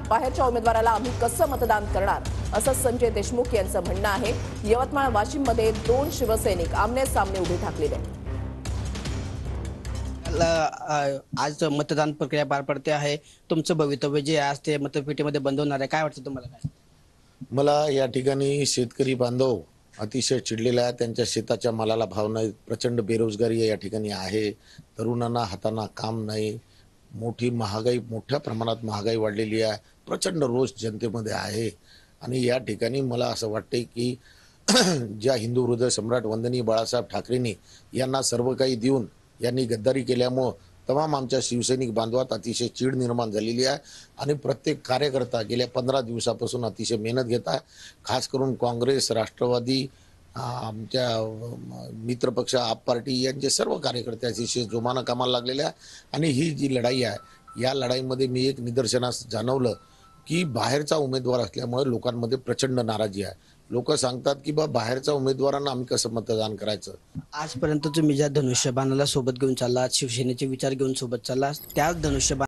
बाहेरच्या उमेदवाराला आम्ही कसं मतदान करणार, असं संजय देशमुख यांचं म्हणणं आहे। यवतमाळ वाशिममध्ये 2 शिवसैनिक आमने सामने उभे ठाकलेले आहेत। आज मतदान प्रक्रिया पार पडते आहे। तुमचं भवितव्य जे आज ते मतपेटीमध्ये बंद होणार आहे, काय वाटतं तुम्हाला? काय मला या ठिकाणी शेतकरी बांधव अतिशय चिडलेला आहे। त्यांच्या शेताच्या मालाला भाव नाही, प्रचंड बेरोजगारी या ठिकाणी आहे, तरुणांना हातांना काम नाही, मोठी महागाई, मोठ्या प्रमाणात महागाई वाढलेली आहे, प्रचंड रोष जनतेमध्ये आहे। आणि या ठिकाणी मला असं वाटते की ज्या हिंदू हृदय सम्राट वंदनीय बाळासाहेब ठाकरेंनी यांना सर्व काही देऊन यांनी गद्दारी केल्यामुळे तमाम आमच्या शिवसैनिक बांधवात अतिशय चीड निर्माण झालेली आहे। आणि प्रत्येक कार्यकर्ता गेल्या 15 दिवसापासून अतिशय मेहनत घेत आहे। खास करून काँग्रेस, राष्ट्रवादी, आमच्या मित्रपक्ष आप पार्टी यांचे सर्व कार्यकर्ते अतिशय जोमानं कामाला लागलेले आहे। आणि ही जी लढाई आहे, या लढाईमध्ये मी एक निदर्शनास जाणवलं की बाहेरचा उमेदवार असल्यामुळे लोकांमध्ये प्रचंड नाराजी आहे। लोक सांगतात की बाहेरच्या उमेदवारांना आम्ही कसं मतदान करायचं। आजपर्यंत तुम्ही ज्या धनुष्यबाणाला सोबत घेऊन चाललात, शिवसेनेचे विचार घेऊन सोबत चाललात, त्याच धनुष्यबाण